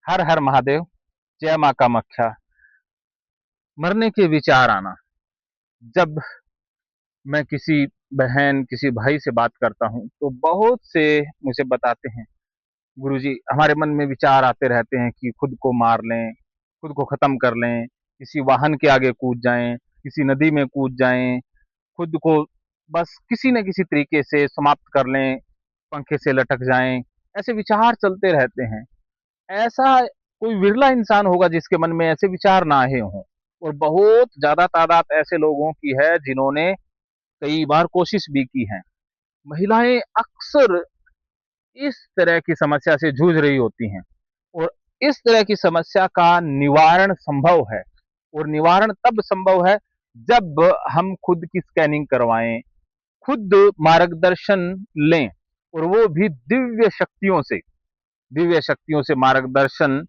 हर हर महादेव, जय माँ कामाख्या। मरने के विचार आना। जब मैं किसी बहन, किसी भाई से बात करता हूँ तो बहुत से मुझे बताते हैं, गुरुजी हमारे मन में विचार आते रहते हैं कि खुद को मार लें, खुद को खत्म कर लें, किसी वाहन के आगे कूद जाएं, किसी नदी में कूद जाएं, खुद को बस किसी न किसी तरीके से समाप्त कर लें, पंखे से लटक जाएं। ऐसे विचार चलते रहते हैं। ऐसा कोई विरला इंसान होगा जिसके मन में ऐसे विचार ना आए हों। और बहुत ज्यादा तादाद ऐसे लोगों की है जिन्होंने कई बार कोशिश भी की है। महिलाएं अक्सर इस तरह की समस्या से जूझ रही होती हैं, और इस तरह की समस्या का निवारण संभव है। और निवारण तब संभव है जब हम खुद की स्कैनिंग करवाएं, खुद मार्गदर्शन लें, और वो भी दिव्य शक्तियों से मार्गदर्शन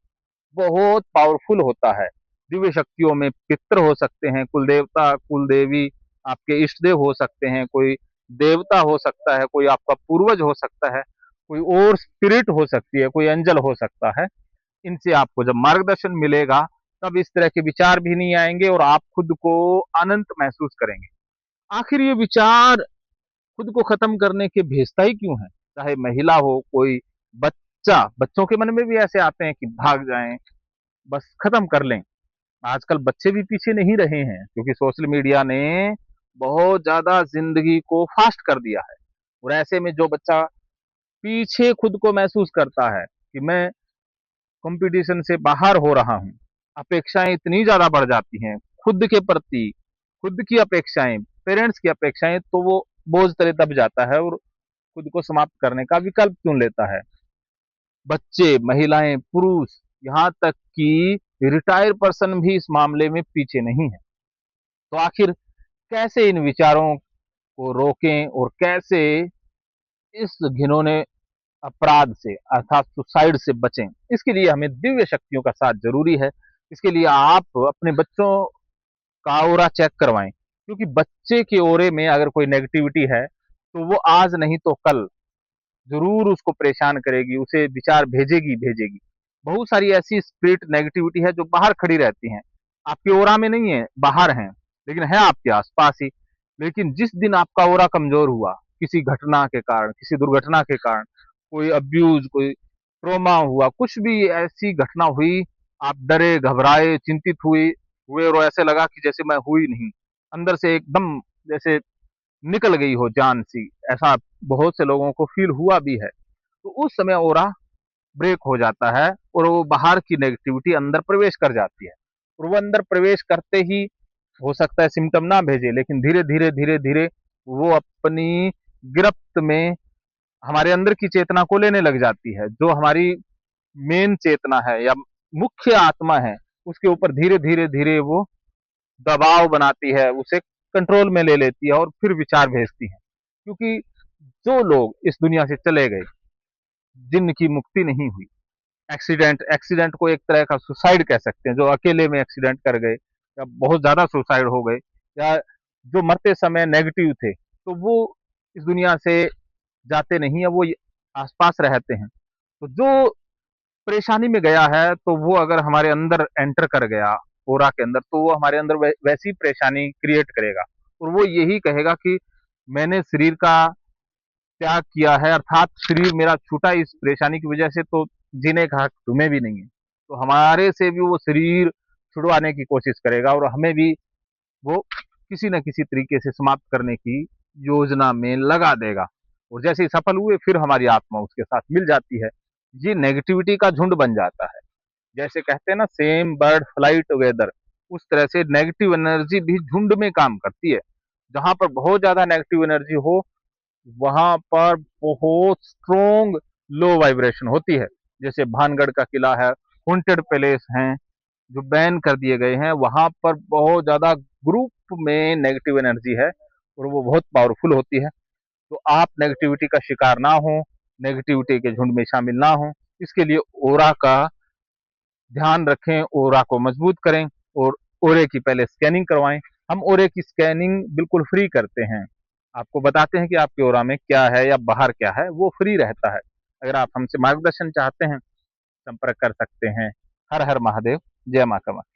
बहुत पावरफुल होता है। दिव्य शक्तियों में पितर हो सकते हैं, कुल देवता, कुल देवी, आपके इष्ट देव हो सकते हैं, कोई देवता हो सकता है, कोई आपका पूर्वज हो सकता है, कोई और स्पिरिट हो सकती है, कोई एंजल हो सकता है। इनसे आपको जब मार्गदर्शन मिलेगा तब इस तरह के विचार भी नहीं आएंगे और आप खुद को अनंत महसूस करेंगे। आखिर ये विचार खुद को खत्म करने के भेजता ही क्यों है? चाहे महिला हो, कोई बच्चा, बच्चों के मन में भी ऐसे आते हैं कि भाग जाएं, बस खत्म कर लें। आजकल बच्चे भी पीछे नहीं रहे हैं, क्योंकि सोशल मीडिया ने बहुत ज्यादा जिंदगी को फास्ट कर दिया है। और ऐसे में जो बच्चा पीछे खुद को महसूस करता है कि मैं कंपटीशन से बाहर हो रहा हूँ, अपेक्षाएं इतनी ज्यादा बढ़ जाती हैं खुद के प्रति, खुद की अपेक्षाएं, पेरेंट्स की अपेक्षाएं, तो वो बोझ तले दब जाता है और खुद को समाप्त करने का विकल्प चुन लेता है। बच्चे, महिलाएं, पुरुष, यहाँ तक कि रिटायर पर्सन भी इस मामले में पीछे नहीं है। तो आखिर कैसे इन विचारों को रोकें और कैसे इस घिनौने अपराध से अर्थात सुसाइड से बचें? इसके लिए हमें दिव्य शक्तियों का साथ जरूरी है। इसके लिए आप अपने बच्चों का ऑरा चेक करवाएं, क्योंकि बच्चे के ओरे में अगर कोई नेगेटिविटी है तो वो आज नहीं तो कल जरूर उसको परेशान करेगी, उसे विचार भेजेगी। बहुत सारी ऐसी स्पिरिट नेगेटिविटी है जो बाहर खड़ी रहती हैं, आपके ओरा में नहीं है, बाहर हैं, लेकिन है आपके आसपास ही। लेकिन जिस दिन आपका ओरा कमजोर हुआ, किसी घटना के कारण, किसी दुर्घटना के कारण, कोई अब्यूज, कोई ट्रोमा हुआ, कुछ भी ऐसी घटना हुई, आप डरे, घबराए, चिंतित हुए और ऐसे लगा कि जैसे मैं हुई नहीं, अंदर से एकदम जैसे निकल गई हो जान सी, ऐसा बहुत से लोगों को फील हुआ भी है। तो उस समय ओरा ब्रेक हो जाता है और वो बाहर की नेगेटिविटी अंदर प्रवेश कर जाती है। और वो अंदर प्रवेश करते ही हो सकता है सिम्टम ना भेजे, लेकिन धीरे धीरे वो अपनी गिरफ्त में हमारे अंदर की चेतना को लेने लग जाती है। जो हमारी मेन चेतना है या मुख्य आत्मा है, उसके ऊपर धीरे धीरे वो दबाव बनाती है, उसे कंट्रोल में ले लेती है और फिर विचार भेजती है। क्योंकि जो लोग इस दुनिया से चले गए, जिनकी मुक्ति नहीं हुई, एक्सीडेंट को एक तरह का सुसाइड कह सकते हैं, जो अकेले में एक्सीडेंट कर गए या बहुत ज्यादा सुसाइड हो गए, या जो मरते समय नेगेटिव थे, तो वो इस दुनिया से जाते नहीं है, वो आसपास रहते हैं। तो जो परेशानी में गया है, तो वो अगर हमारे अंदर एंटर कर गया ओरा के अंदर, तो वो हमारे अंदर वैसी परेशानी क्रिएट करेगा। और वो यही कहेगा कि मैंने शरीर का त्याग किया है, अर्थात शरीर मेरा छूटा इस परेशानी की वजह से, तो जीने का हक तुम्हें भी नहीं है। तो हमारे से भी वो शरीर छुड़वाने की कोशिश करेगा और हमें भी वो किसी न किसी तरीके से समाप्त करने की योजना में लगा देगा। और जैसे ही सफल हुए, फिर हमारी आत्मा उसके साथ मिल जाती है। ये नेगेटिविटी का झुंड बन जाता है। जैसे कहते हैं ना, सेम बर्ड फ्लाई टुगेदर, उस तरह से नेगेटिव एनर्जी भी झुंड में काम करती है। जहां पर बहुत ज्यादा नेगेटिव एनर्जी हो, वहां पर बहुत स्ट्रोंग लो वाइब्रेशन होती है। जैसे भानगढ़ का किला है, हॉन्टेड पैलेस हैं जो बैन कर दिए गए हैं, वहां पर बहुत ज्यादा ग्रुप में नेगेटिव एनर्जी है और वो बहुत पावरफुल होती है। तो आप नेगेटिविटी का शिकार ना हो, नेगेटिविटी के झुंड में शामिल ना हो, इसके लिए ओरा का ध्यान रखें, ओरा को मजबूत करें और ओरे की पहले स्कैनिंग करवाएं। हम ओरे की स्कैनिंग बिल्कुल फ्री करते हैं, आपको बताते हैं कि आपके ओरा में क्या है या बाहर क्या है, वो फ्री रहता है। अगर आप हमसे मार्गदर्शन चाहते हैं संपर्क कर सकते हैं। हर हर महादेव। जय मां कामाख्या।